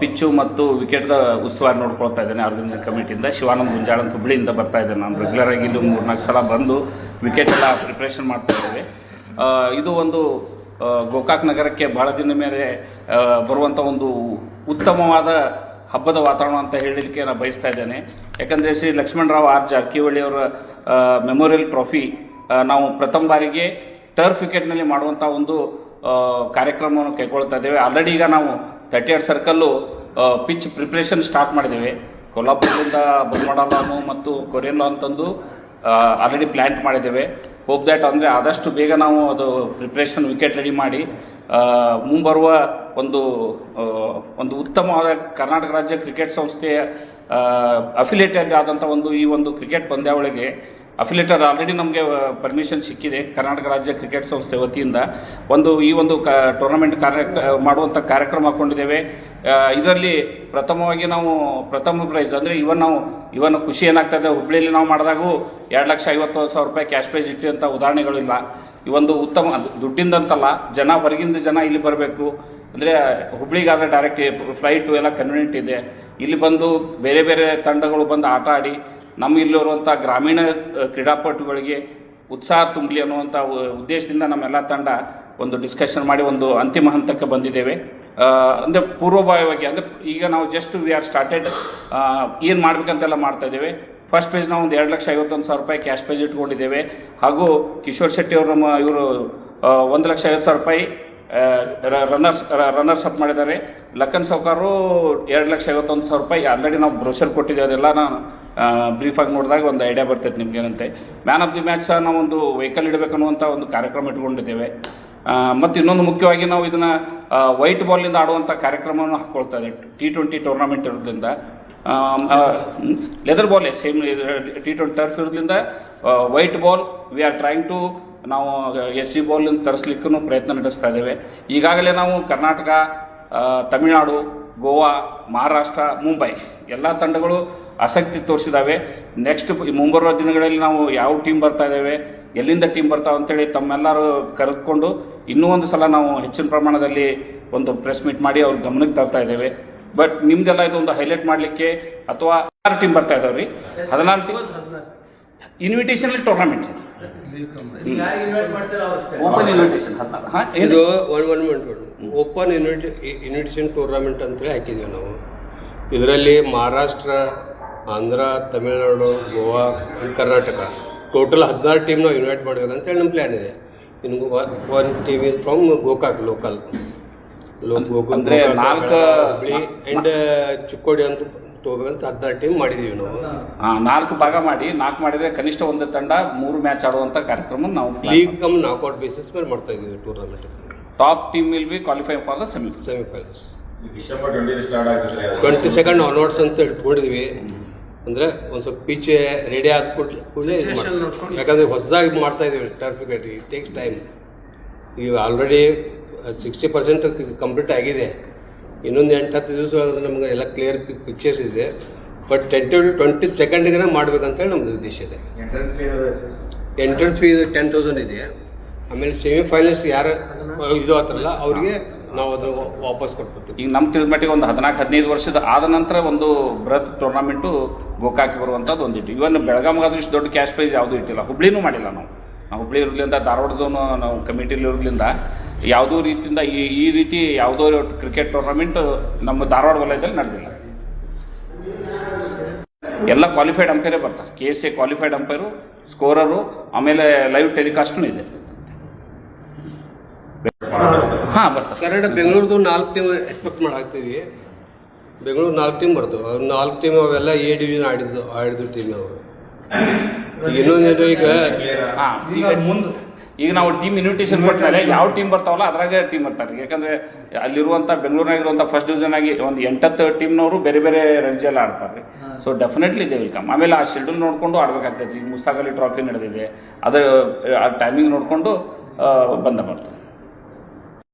Pitch ಮತ್ತು ವಿಕೆಟ್ದ ಉಸ್ತುವಾರಿ ನೋಡ್ಕೊಳ್ತಾ ಇದ್ದೇನೆ ಆರ್ಗನೈಸರ್ ಕಮಿಟಿಯಿಂದ. ಶಿವಾನಂದ್ ಗುಂಜಾಳ ಅಂತ ಹುಬ್ಳಿಯಿಂದ ಬರ್ತಾ ಇದ್ದೇನೆ. ನಾನು ರೆಗ್ಯುಲರ್ ಆಗಿ ಇಲ್ಲಿ 3-4 ಸಲ ಬಂದು ವಿಕೆಟ್ ಎಲ್ಲ ಪ್ರಿಪ್ರೇಷನ್ ಮಾಡ್ತಾ ಇದ್ದೇವೆ. ಇದು ಒಂದು ಗೋಕಾಕ್ ನಗರಕ್ಕೆ ಬಹಳ ದಿನ ಮೇಲೆ ಬರುವಂಥ ಒಂದು ಉತ್ತಮವಾದ ಹಬ್ಬದ ವಾತಾವರಣ ಅಂತ ಹೇಳಲಿಕ್ಕೆ ನಾನು ಬಯಸ್ತಾ ಇದ್ದೇನೆ. ಯಾಕಂದರೆ ಶ್ರೀ ಲಕ್ಷ್ಮಣರಾವ್ ಆರ್ ಜಾರಕಿಹೊಳಿ ಅವರ ಮೆಮೋರಿಯಲ್ ಟ್ರೋಫಿ ನಾವು ಪ್ರಥಮ ಬಾರಿಗೆ ಟರ್ಫ್ ವಿಕೆಟ್ನಲ್ಲಿ ಮಾಡುವಂಥ ಒಂದು ಕಾರ್ಯಕ್ರಮವನ್ನು ಕೈಗೊಳ್ತಾ ಇದ್ದೇವೆ. ಆಲ್ರೆಡಿ ಈಗ ನಾವು 38 ಸರ್ಕಲ್ಲು ಪಿಚ್ ಪ್ರಿಪ್ರೇಷನ್ ಸ್ಟಾರ್ಟ್ ಮಾಡಿದ್ದೇವೆ. ಕೊಲ್ಲಾಪುರದಿಂದ ಬೊಮ್ಮಡ ಲಾನು ಮತ್ತು ಕೊರಿಯನ್ ಲಾನ್ ತಂದು ಆಲ್ರೆಡಿ ಪ್ಲ್ಯಾಂಟ್ ಮಾಡಿದ್ದೇವೆ. ಹೋಪ್ ದ್ಯಾಟ್ ಅಂದರೆ ಆದಷ್ಟು ಬೇಗ ನಾವು ಅದು ಪ್ರಿಪ್ರೇಷನ್ ವಿಕೆಟ್ ರೆಡಿ ಮಾಡಿ ಮುಂಬರುವ ಒಂದು ಉತ್ತಮವಾದ ಕರ್ನಾಟಕ ರಾಜ್ಯ ಕ್ರಿಕೆಟ್ ಸಂಸ್ಥೆಯ ಅಫಿಲಿಯೇಟೆಡ್ ಆದಂಥ ಈ ಒಂದು ಕ್ರಿಕೆಟ್ ಪಂದ್ಯಾವಳಿಗೆ ಅಫಿಲಿಯೇಟರ್ ಆಲ್ರೆಡಿ ನಮಗೆ ಪರ್ಮಿಷನ್ ಸಿಕ್ಕಿದೆ ಕರ್ನಾಟಕ ರಾಜ್ಯ ಕ್ರಿಕೆಟ್ ಸಂಸ್ಥೆ ವತಿಯಿಂದ. ಈ ಒಂದು ಟೂರ್ನಮೆಂಟ್ ಮಾಡುವಂಥ ಕಾರ್ಯಕ್ರಮ ಹಾಕ್ಕೊಂಡಿದ್ದೇವೆ. ಇದರಲ್ಲಿ ಪ್ರಥಮವಾಗಿ ನಾವು ಪ್ರಥಮ ಪ್ರೈಸ್ ಅಂದರೆ ಇವನ್ ಖುಷಿ ಏನಾಗ್ತದೆ, ಹುಬ್ಬಳ್ಳಿಯಲ್ಲಿ ನಾವು ಮಾಡಿದಾಗೂ 2,50,000 ರೂಪಾಯಿ ಕ್ಯಾಶ್ ಪ್ರೈಸ್ ಇಟ್ಟಿದಂಥ ಉದಾಹರಣೆಗಳಿಲ್ಲ. ಈ ಒಂದು ಉತ್ತಮ ದುಡ್ಡಿಂದಂತಲ್ಲ, ಹೊರಗಿಂದ ಜನ ಇಲ್ಲಿ ಬರಬೇಕು ಅಂದರೆ ಹುಬ್ಬಳ್ಳಿಗಾದರೆ ಡೈರೆಕ್ಟ್ ಫ್ಲೈಟು ಎಲ್ಲ ಕನ್ವೀನಿಯಂಟ್ ಇದೆ. ಇಲ್ಲಿ ಬಂದು ಬೇರೆ ಬೇರೆ ತಂಡಗಳು ಬಂದು ಆಟ ಆಡಿ ನಮ್ಮ ಇಲ್ಲಿರುವಂಥ ಗ್ರಾಮೀಣ ಕ್ರೀಡಾಪಟುಗಳಿಗೆ ಉತ್ಸಾಹ ತುಂಬಲಿ ಅನ್ನುವಂಥ ಉದ್ದೇಶದಿಂದ ನಮ್ಮೆಲ್ಲ ತಂಡ ಒಂದು ಡಿಸ್ಕಷನ್ ಮಾಡಿ ಒಂದು ಅಂತಿಮ ಹಂತಕ್ಕೆ ಬಂದಿದ್ದೇವೆ. ಅಂದರೆ ಪೂರ್ವಭಾವಿಯಾಗಿ ಅಂದರೆ ಈಗ ನಾವು ಜಸ್ಟ್ ವಿ ಆರ್ ಸ್ಟಾರ್ಟೆಡ್ ಏನು ಮಾಡಬೇಕಂತೆಲ್ಲ ಮಾಡ್ತಾ ಇದ್ದೇವೆ. ಫಸ್ಟ್ ಪೇಜ್ ನಾವು ಒಂದು 2,51,000 ರೂಪಾಯಿ ಕ್ಯಾಶ್ ಪ್ರೈಸ್ ಇಟ್ಕೊಂಡಿದ್ದೇವೆ. ಹಾಗೂ ಕಿಶೋರ್ ಶೆಟ್ಟಿ ಅವರು ಇವರು 1,50,000 ರೂಪಾಯಿ ರನ್ನರ್ಸ್ ಅಪ್ ಮಾಡಿದ್ದಾರೆ. ಲಖನ್ ಸೌಕಾರು 2,51,000 ರೂಪಾಯಿ ಆಲ್ರೆಡಿ ನಾವು ಬ್ರೋಷರ್ ಕೊಟ್ಟಿದ್ದೇವೆ. ಅದೆಲ್ಲ ನಾನು ಬ್ರೀಫಾಗಿ ನೋಡಿದಾಗ ಒಂದು ಐಡಿಯಾ ಬರ್ತೈತೆ ನಿಮಗೇನಂತೆ. ಮ್ಯಾನ್ ಆಫ್ ದಿ ಮ್ಯಾಚ್ ಸಹ ನಾವು ಒಂದು ವೆಹಿಕಲ್ ಇಡಬೇಕನ್ನುವಂಥ ಒಂದು ಕಾರ್ಯಕ್ರಮ ಇಟ್ಕೊಂಡಿದ್ದೇವೆ. ಮತ್ತು ಇನ್ನೊಂದು ಮುಖ್ಯವಾಗಿ ನಾವು ಇದನ್ನು ವೈಟ್ ಬಾಲ್ನಿಂದ ಆಡುವಂಥ ಕಾರ್ಯಕ್ರಮವನ್ನು ಹಾಕ್ಕೊಳ್ತಾ ಇದ್ದೇವೆ. T20 ಟೂರ್ನಮೆಂಟ್ ಇರೋದ್ರಿಂದ leather ball same T20 turf ಇರೋದ್ರಿಂದ white ball we are trying to ನಾವು SG ಬಾಲ್ನಿಂದ ತರಿಸ್ಲಿಕ್ಕೂ ಪ್ರಯತ್ನ ನಡೆಸ್ತಾ ಇದ್ದೇವೆ. ಈಗಾಗಲೇ ನಾವು ಕರ್ನಾಟಕ, ತಮಿಳುನಾಡು, ಗೋವಾ, ಮಹಾರಾಷ್ಟ್ರ, ಮುಂಬೈ ಎಲ್ಲ ತಂಡಗಳು ಆಸಕ್ತಿ ತೋರಿಸಿದ್ದಾವೆ. ನೆಕ್ಸ್ಟ್ ಮುಂಬರುವ ದಿನಗಳಲ್ಲಿ ನಾವು ಯಾವ ಟೀಮ್ ಬರ್ತಾ ಇದ್ದೇವೆ, ಎಲ್ಲಿಂದ ಟೀಮ್ ಬರ್ತಾವೆ ಅಂತೇಳಿ ತಮ್ಮೆಲ್ಲರೂ ಕರೆದುಕೊಂಡು ಇನ್ನೂ ಒಂದು ಸಲ ನಾವು ಹೆಚ್ಚಿನ ಪ್ರಮಾಣದಲ್ಲಿ ಒಂದು ಪ್ರೆಸ್ ಮೀಟ್ ಮಾಡಿ ಅವ್ರ ಗಮನಕ್ಕೆ ತರ್ತಾ ಇದ್ದೇವೆ. ಬಟ್ ನಿಮ್ದೆಲ್ಲ ಇದೊಂದು ಹೈಲೈಟ್ ಮಾಡಲಿಕ್ಕೆ ಅಥವಾ 16 ಟೀಮ್ ಬರ್ತಾ ಇದಾವೆ ರೀ. 14 team invitation tournament open invitation 16. ಇದು ಓಪನ್ ಇನ್ವಿಟೇಷನ್ ಟೂರ್ನಮೆಂಟ್ ಅಂತೇಳಿ ಹಾಕಿದ್ದೀವಿ ನಾವು. ಇದರಲ್ಲಿ ಮಹಾರಾಷ್ಟ್ರ, ಆಂಧ್ರ, ತಮಿಳುನಾಡು, ಗೋವಾ, ಕರ್ನಾಟಕ ಟೋಟಲ್ 16 ಟೀಮ್ ನಾವು ಇನ್ವೈಟ್ ಮಾಡಬೇಕಂತೇಳಿ ನಮ್ಮ ಪ್ಲ್ಯಾನ್ ಇದೆ. ಇನ್ನು 1 team is from Gokak local ಅಂದರೆ 4 ಆ್ಯಂಡ್ ಚಿಕ್ಕೋಡಿ ಅಂತ ತಗೋಬೇಕಂತ 16 ಟೀಮ್ ಮಾಡಿದ್ದೀವಿ ನಾವು. 4 ಭಾಗ ಮಾಡಿ 4 ಮಾಡಿದರೆ ಕನಿಷ್ಠ ಒಂದು ತಂಡ 3 ಮ್ಯಾಚ್ ಆಡುವಂಥ ಕಾರ್ಯಕ್ರಮ ನಾವು ಲೀಗ್ ಕಮ್ ನಾಕ್ಔಟ್ ಬೇಸಿಸ್ ಮೇಲೆ ಮಾಡ್ತಾ ಇದ್ದೀವಿ tournament. Top team will be qualify for the semifinals. December 22 onwards ಅಂತ ಇಟ್ಕೊಂಡಿದ್ವಿ. ಅಂದರೆ ಒಂದು ಸ್ವಲ್ಪ ಪಿಚ್ ರೆಡಿ ಆದ ಕೂಡಲೇ ಯಾಕಂದರೆ ಹೊಸದಾಗಿ ಮಾಡ್ತಾ ಇದ್ದೀವಿ turf wicket. It takes time. ಈಗ ಆಲ್ರೆಡಿ 60% ಕಂಪ್ಲೀಟ್ ಆಗಿದೆ. ಇನ್ನೊಂದು 8-10 ದಿವಸ ನಮ್ಗೆ ಎಲ್ಲ ಕ್ಲಿಯರ್ ಪಿಕ್ಚರ್ಸ್ ಇದೆ. ಬಟ್ 22nd ಮಾಡ್ಬೇಕಂತೇಳಿ ನಮ್ಮದು ಉದ್ದೇಶ ಇದೆ. ಎಂಟ್ರೆನ್ಸ್ ಫೀಸ್ 10,000 ಇದೆ. ಆಮೇಲೆ ಸೆಮಿಫೈನಲ್ಸ್ ಯಾರು ಇದು ಆಗ್ತಾರಲ್ಲ ಅವ್ರಿಗೆ ನಾವು ಅದನ್ನು ವಾಪಸ್ ಕೊಟ್ಬಿಡ್ತೀವಿ. ಈಗ ನಮ್ಮ ತಿಳಿದ ಮಟ್ಟಿಗೆ ಒಂದು 14-15 ವರ್ಷದ ಆದ ನಂತರ ಒಂದು ಬೃಹತ್ ಟೂರ್ನಮೆಂಟು ಗೋಕಾಕಿ ಬರುವಂಥದ್ದು ಒಂದಿಟ್ಟು. ಇವನ್ ಬೆಳಗಾವಿಗಾದ್ರೂ ಇಷ್ಟು ದೊಡ್ಡ ಕ್ಯಾಶ್ ಪ್ರೈಸ್ ಯಾವುದೂ ಇಟ್ಟಿಲ್ಲ. ಹುಬ್ಳಿನೂ ಮಾಡಿಲ್ಲ ನಾವು. ಹುಬ್ಳಿ ಇರೋದ್ರಿಂದ ಧಾರವಾಡ ಝೋನು ನಾವು ಕಮಿಟಿಲಿ ಇರೋದ್ರಿಂದ ಯಾವುದೋ ರೀತಿಯಿಂದ ಈ ರೀತಿ ಯಾವುದೋ ಕ್ರಿಕೆಟ್ ಟೂರ್ನಮೆಂಟ್ ನಮ್ಮ ಧಾರವಾಡ ವಲಯದಲ್ಲಿ ನಡೆದಿಲ್ಲ. ಎಲ್ಲ ಕ್ವಾಲಿಫೈಡ್ ಅಂಪೈರೇ ಬರ್ತಾರೆ. KSA ಕ್ವಾಲಿಫೈಡ್ ಅಂಪೈರು, ಸ್ಕೋರರು, ಆಮೇಲೆ ಲೈವ್ ಟೆಲಿಕಾಸ್ಟೂ ಇದೆ. ಬರ್ತಾರೆ. ಕನ್ನಡ ಬೆಂಗಳೂರದು 4 ಟೀಮ್ ಎಕ್ಸ್ಪೆಕ್ಟ್ ಮಾಡಾಕ್ತೀವಿ. ಬೆಂಗಳೂರು 4 ಟೀಮ್ ಬರ್ತವೆ. 4 ಟೀಮ್ ಅವೆಲ್ಲ A ಡಿವಿಷನ್ ಆಡಿದ್ದು ಟೀಮ್ ಅವರು. ಇನ್ನೊಂದೇನು ಈಗ ನಾವು ಟೀಮ್ ಇನ್ವಿಟೇಷನ್ ಕೊಟ್ಟಾರೆ ಯಾವ ಟೀಮ್ ಬರ್ತಾವಲ್ಲ ಅದ್ರಾಗೆ ಟೀಮ್ ಬರ್ತಾರೆ. ಯಾಕಂದ್ರೆ ಅಲ್ಲಿರುವಂಥ ಬೆಂಗಳೂರಿನಾಗಿರುವಂಥ ಫಸ್ಟ್ ಡಿವಿಷನ್ ಆಗಿ ಒಂದು 8-10 ಟೀಮ್ನವರು ಬೇರೆ ಬೇರೆ ರಂಜಿಯಲ್ಲಿ ಆಡ್ತಾರೆ. So definitely they will come. ಆಮೇಲೆ ಆ ಶೆಡ್ಯೂಲ್ ನೋಡಿಕೊಂಡು ಆಡಬೇಕಾಗ್ತದೆ. ಈಗ ಮುಸ್ತಾಕ್ ಅಲಿ ಟ್ರಾಫಿ ನಡೆದಿದೆ, ಅದರ ಟೈಮಿಂಗ್ ನೋಡಿಕೊಂಡು ಬಂದ ಬರ್ತಾರೆ.